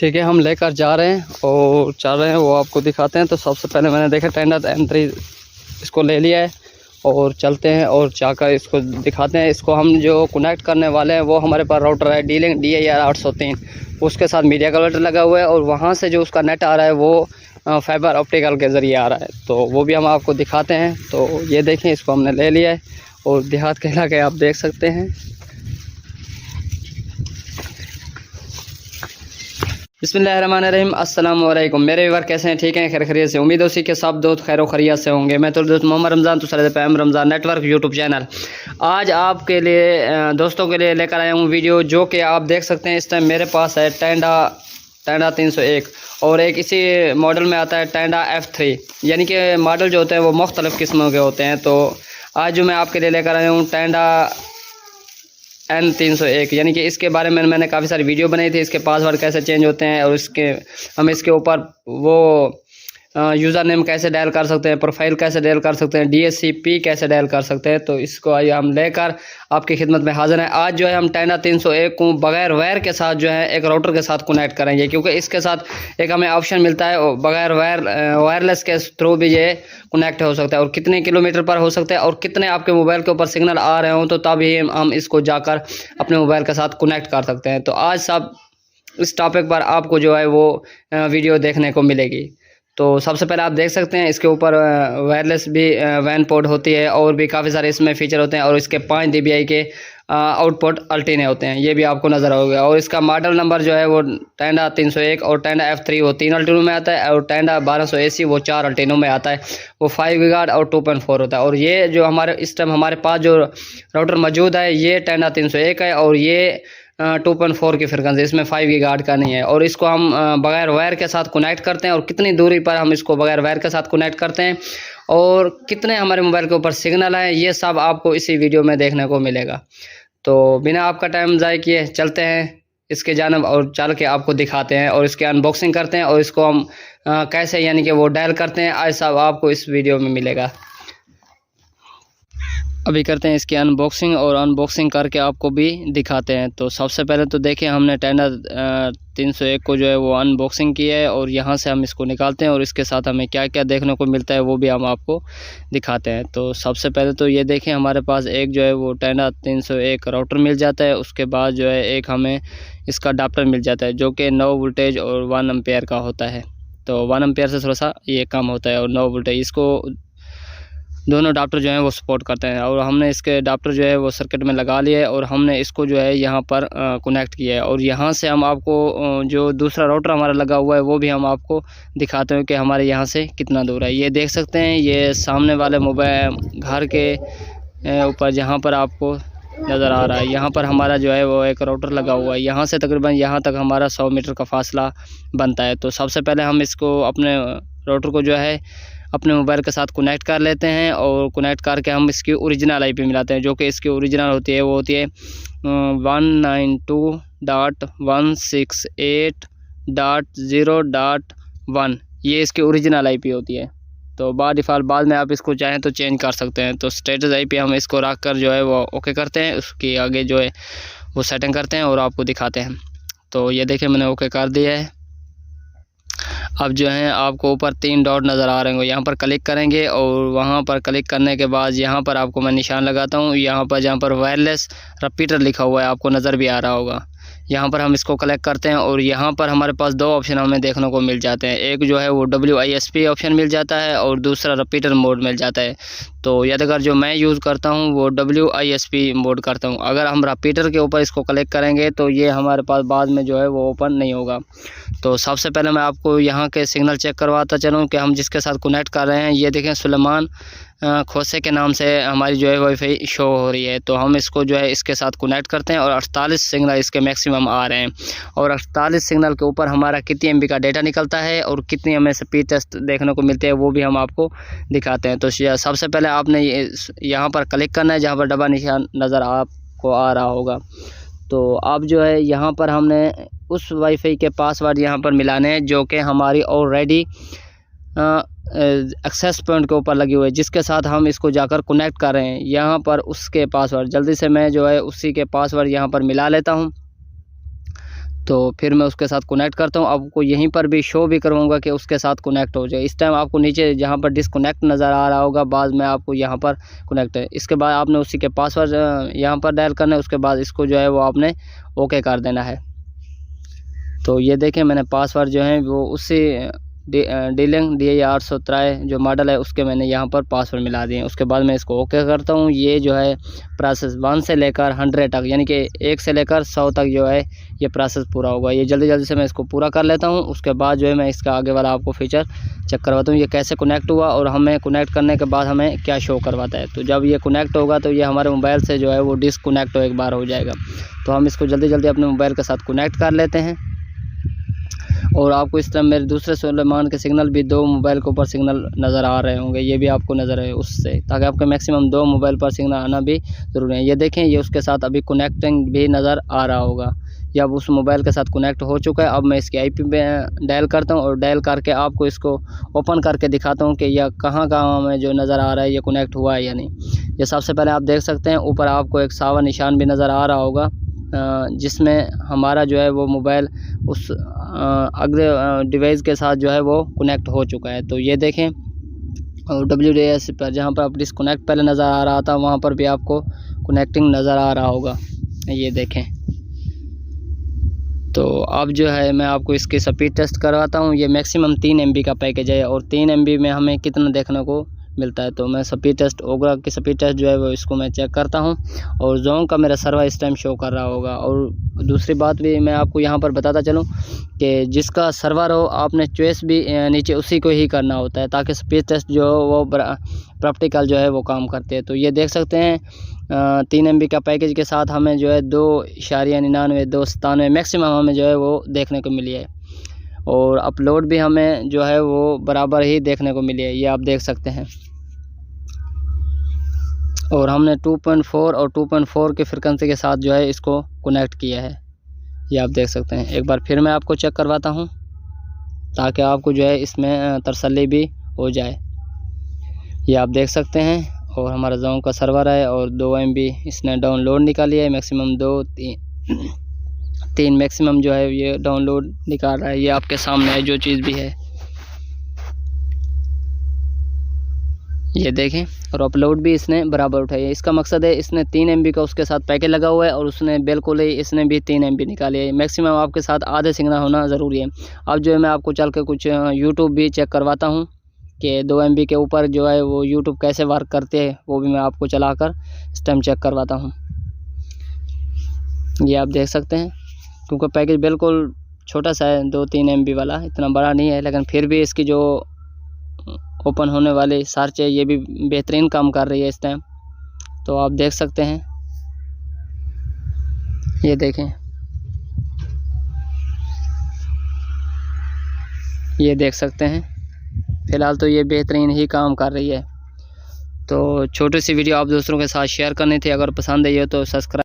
ठीक है, हम लेकर जा रहे हैं और चल रहे हैं, वो आपको दिखाते हैं। तो सबसे पहले मैंने देखा टेंडा M3 इसको ले लिया है और चलते हैं और जाकर इसको दिखाते हैं। इसको हम जो कनेक्ट करने वाले हैं वो हमारे पास राउटर है डीलिंग DIR 803, उसके साथ मीडिया कन्वर्टर लगा हुआ है और वहाँ से जो उसका नेट आ रहा है वो फाइबर ऑप्टिकल के ज़रिए आ रहा है, तो वो भी हम आपको दिखाते हैं। तो ये देखें, इसको हमने ले लिया है और देहात के इलाके आप देख सकते हैं। बिस्मिल्लाहिर्रहमानिर्रहीम, अस्सलाम वालेकुम। मेरे व्यूअर कैसे हैं? ठीक हैं, खैर खैरियत से? उम्मीद उसी के सब दोस्त खैर खैरियत से होंगे। मैं तो दोस्त मोहम्मद रमज़ान, तो sir पैम Ramzan network YouTube channel आज आपके लिए दोस्तों के लिए लेकर आया हूँ वीडियो, जो कि आप देख सकते हैं। इस टाइम मेरे पास है टेंडा 301 और एक इसी मॉडल में आता है टेंडा F3, यानी कि मॉडल जो होते हैं वो मुख्तलिफ़ किस्मों के होते हैं। तो आज जो मैं आपके लिए लेकर आया हूँ टेंडा N301, यानी कि इसके बारे में मैंने काफ़ी सारी वीडियो बनाई थी, इसके पासवर्ड कैसे चेंज होते हैं और हम इसके ऊपर वो यूज़र नेम कैसे डायल कर सकते हैं, प्रोफाइल कैसे डायल कर सकते हैं, DHCP कैसे डायल कर सकते हैं। तो इसको आज हम लेकर आपकी खिदमत में हाजिर हैं। आज जो है हम टेंडा 301 को बगैर वायर के साथ जो है एक राउटर के साथ कनेक्ट करेंगे, क्योंकि इसके साथ एक हमें ऑप्शन मिलता है बगैर वायरलेस के थ्रू भी ये कनेक्ट हो सकता है और कितने किलोमीटर पर हो सकता है और कितने आपके मोबाइल के ऊपर सिग्नल आ रहे हों, तो तभी हम इसको जाकर अपने मोबाइल के साथ कनेक्ट कर सकते हैं। तो आज सब इस टॉपिक पर आपको जो है वो वीडियो देखने को मिलेगी। तो सबसे पहले आप देख सकते हैं इसके ऊपर वायरलेस भी वैन पोर्ट होती है और भी काफ़ी सारे इसमें फ़ीचर होते हैं और इसके 5 dBi के आउटपुट अल्टीने होते हैं, ये भी आपको नज़र होगा। और इसका मॉडल नंबर जो है वो टेंडा 301 और टेंडा F3 वो 3 अल्टीनों में आता है और टेंडा 1200 AC वो 4 अल्टीनों में आता है, वो 5 GHz और 2.4 होता है। और ये जो हमारे इस टाइम हमारे पास जो राउटर मौजूद है ये टेंडा 301 है और ये 2.4 की फ्रिक्वेंसी, इसमें 5 GHz का नहीं है। और इसको हम बगैर वायर के साथ कनेक्ट करते हैं और कितनी दूरी पर हम इसको बगैर वायर के साथ कनेक्ट करते हैं और कितने हमारे मोबाइल के ऊपर सिग्नल है, ये सब आपको इसी वीडियो में देखने को मिलेगा। तो बिना आपका टाइम ज़ाय किए चलते हैं इसके जानब और चल के आपको दिखाते हैं और इसके अनबॉक्सिंग करते हैं और इसको हम कैसे यानी कि वो डायल करते हैं, आज सब आपको इस वीडियो में मिलेगा। अभी करते हैं इसकी अनबॉक्सिंग और अनबॉक्सिंग करके आपको भी दिखाते हैं। तो सबसे पहले तो देखिए हमने टेंडा 301 को जो है वो अनबॉक्सिंग किया है और यहाँ से हम इसको निकालते हैं और इसके साथ हमें क्या क्या देखने को मिलता है वो भी हम आपको दिखाते हैं। तो सबसे पहले तो ये देखें, हमारे पास एक जो है वो टेंडा 301 राउटर मिल जाता है। उसके बाद जो है एक हमें इसका अडाप्टर मिल जाता है जो कि 9 वोल्टेज और 1 एम्पेयर का होता है। तो 1 एम्पेयर से थोड़ा सा ये कम होता है और 9 वोल्टेज, इसको दोनों अडाप्टर जो हैं वो सपोर्ट करते हैं। और हमने इसके अडाप्टर जो है वो सर्किट में लगा लिया है और हमने इसको जो है यहाँ पर कनेक्ट किया है। और यहाँ से हम आपको जो दूसरा राउटर हमारा लगा हुआ है वो भी हम आपको दिखाते हैं कि हमारे यहाँ से कितना दूर है। ये देख सकते हैं, ये सामने वाले मोबाइल घर के ऊपर जहाँ पर आपको नज़र आ रहा है, यहाँ पर हमारा जो है वो एक राउटर लगा हुआ है। यहाँ से तकरीबन यहाँ तक हमारा 100 मीटर का फासला बनता है। तो सबसे पहले हम इसको अपने राउटर को जो है अपने मोबाइल के साथ कनेक्ट कर लेते हैं और कनेक्ट करके हम इसकी ओरिजिनल IP मिलाते हैं, जो कि इसकी ओरिजिनल होती है वो होती है 192.168.0.1, ये इसकी ओरिजिनल IP होती है। तो बाय डिफ़ॉल्ट बाद में आप इसको चाहें तो चेंज कर सकते हैं। तो स्टेटस IP हम इसको रख कर जो है वो ओके करते हैं, उसकी आगे जो है वो सेटिंग करते हैं और आपको दिखाते हैं। तो ये देखिए मैंने ओके कर दिया है। अब जो है आपको ऊपर 3 डॉट नज़र आ रहे होंगे, यहाँ पर क्लिक करेंगे और वहाँ पर क्लिक करने के बाद यहाँ पर आपको मैं निशान लगाता हूँ, यहाँ पर जहाँ पर वायरलेस रिपीटर लिखा हुआ है आपको नज़र भी आ रहा होगा, यहाँ पर हम इसको कलेक्ट करते हैं और यहाँ पर हमारे पास 2 ऑप्शन हमें देखने को मिल जाते हैं। एक जो है वो WISP ऑप्शन मिल जाता है और दूसरा रिपीटर मोड मिल जाता है। तो यादगार जो मैं यूज़ करता हूँ वो WISP मोड करता हूँ। अगर हम रिपीटर के ऊपर इसको कलेक्ट करेंगे तो ये हमारे पास बाद में जो है वो ओपन नहीं होगा। तो सबसे पहले मैं आपको यहाँ के सिग्नल चेक करवाता चलूँ कि हम जिसके साथ कनेक्ट कर रहे हैं, ये देखें सुलेमान खोसे के नाम से हमारी जो है वाईफाई शो हो रही है। तो हम इसको जो है इसके साथ कनेक्ट करते हैं और 48 सिग्नल इसके मैक्सिमम आ रहे हैं और 48 सिग्नल के ऊपर हमारा कितनी MB का डेटा निकलता है और कितनी हमें स्पीड टेस्ट देखने को मिलते हैं वो भी हम आपको दिखाते हैं। तो सबसे पहले आपने यहाँ पर क्लिक करना है जहाँ पर डबा निशान नज़र आपको आ रहा होगा। तो अब जो है यहाँ पर हमने उस वाईफाई के पासवर्ड यहाँ पर मिलाने हैं जो कि हमारी ऑलरेडी एक्सेस पॉइंट के ऊपर लगी हुई है, जिसके साथ हम इसको जाकर कनेक्ट कर रहे हैं। यहाँ पर उसके पासवर्ड जल्दी से मैं जो है उसी के पासवर्ड यहाँ पर मिला लेता हूँ। तो फिर मैं उसके साथ कनेक्ट करता हूँ। आपको यहीं पर भी शो भी करूँगा कि उसके साथ कनेक्ट हो जाए। इस टाइम आपको नीचे जहाँ पर डिसकनेक्ट नज़र आ रहा होगा, बाद में आपको यहाँ पर कनेक्ट है। इसके बाद आपने उसी के पासवर्ड यहाँ पर डायल करना है। उसके बाद इसको जो है वो आपने ओके कर देना है। तो ये देखें, मैंने पासवर्ड जो है वो उसी डीलिंग DI803 जो मॉडल है उसके मैंने यहाँ पर पासवर्ड मिला दिए। उसके बाद मैं इसको ओके करता हूँ। ये जो है प्रोसेस 1 से लेकर 100 तक, यानी कि 1 से लेकर 100 तक जो है ये प्रोसेस पूरा होगा। ये जल्दी जल्दी से मैं इसको पूरा कर लेता हूँ। उसके बाद जो है मैं इसका आगे वाला आपको फीचर चेक करवाता हूँ, ये कैसे कनेक्ट हुआ और हमें कनेक्ट करने के बाद हमें क्या शो करवाता है। तो जब ये कनेक्ट होगा तो ये हमारे मोबाइल से जो है वो डिसकनेक्ट एक बार हो जाएगा। तो हम इसको जल्दी जल्दी अपने मोबाइल के साथ कनेक्ट कर लेते हैं। और आपको इस तरह मेरे दूसरे सुलेमान के सिग्नल भी 2 मोबाइल के ऊपर सिग्नल नज़र आ रहे होंगे, ये भी आपको नज़र है उससे, ताकि आपके मैक्सिमम 2 मोबाइल पर सिग्नल आना भी ज़रूरी है। ये देखें, ये उसके साथ अभी कनेक्टिंग भी नज़र आ रहा होगा। ये अब उस मोबाइल के साथ कनेक्ट हो चुका है। अब मैं इसकी IP पे डायल करता हूँ और डायल करके आपको इसको ओपन करके दिखाता हूँ कि यह कहाँ में जो नज़र आ रहा है ये कनेक्ट हुआ है या नहीं। ये सबसे पहले आप देख सकते हैं ऊपर आपको एक सावा निशान भी नज़र आ रहा होगा, जिसमें हमारा जो है वो मोबाइल उस अगले डिवाइस के साथ जो है वो कनेक्ट हो चुका है। तो ये देखें, और WDS पर जहाँ पर आप डिसकनेक्ट पहले नज़र आ रहा था वहाँ पर भी आपको कनेक्टिंग नज़र आ रहा होगा। ये देखें। तो अब जो है मैं आपको इसकी स्पीड टेस्ट करवाता हूँ। ये मैक्सिमम 3 MB का पैकेज है और 3 MB में हमें कितना देखने को मिलता है। तो मैं स्पीड टेस्ट ओगरा की स्पीड टेस्ट जो है वो इसको मैं चेक करता हूँ और जोंग का मेरा सर्वर इस टाइम शो कर रहा होगा। और दूसरी बात भी मैं आपको यहाँ पर बताता चलूँ कि जिसका सर्वर हो आपने चॉइस भी नीचे उसी को ही करना होता है, ताकि स्पीड टेस्ट जो हो वो प्रैक्टिकल जो है वो काम करते हैं। तो ये देख सकते हैं 3 MB का पैकेज के साथ हमें जो है 2.99 2.97 मैक्सिमम हमें जो है वो देखने को मिली है। और अपलोड भी हमें जो है वो बराबर ही देखने को मिली है, ये आप देख सकते हैं। और हमने 2.4 और 2.4 की फ्रिक्वेंसी के साथ जो है इसको कनेक्ट किया है, ये आप देख सकते हैं। एक बार फिर मैं आपको चेक करवाता हूँ ताकि आपको जो है इसमें तसल्ली भी हो जाए। ये आप देख सकते हैं। और हमारा जोंग का सर्वर है और 2 MB इसने डाउनलोड निकाली है, मैक्सिमम 3 मैक्सिमम जो है ये डाउनलोड निकाल रहा है। ये आपके सामने है जो चीज़ भी है, ये देखें। और अपलोड भी इसने बराबर उठाई है। इसका मकसद है इसने 3 MB का उसके साथ पैकेज लगा हुआ है और उसने बिल्कुल ही इसने भी 3 MB निकाली है। मैक्सिमम आपके साथ आधे सिग्नल होना ज़रूरी है। अब जो है मैं आपको चल के कुछ यूट्यूब भी चेक करवाता हूँ कि 2 MB के ऊपर जो है वो यूट्यूब कैसे वर्क करते हैं, वो भी मैं आपको चलाकर इस टाइम चेक करवाता हूँ। ये आप देख सकते हैं, क्योंकि पैकेज बिल्कुल छोटा सा है 2-3 MB वाला, इतना बड़ा नहीं है, लेकिन फिर भी इसकी जो ओपन होने वाली सर्च है ये भी बेहतरीन काम कर रही है इस टाइम। तो आप देख सकते हैं, ये देखें, ये देख सकते हैं। फ़िलहाल तो ये बेहतरीन ही काम कर रही है। तो छोटी सी वीडियो आप दोस्तों के साथ शेयर करनी थी। अगर पसंद आई हो तो सब्सक्राइब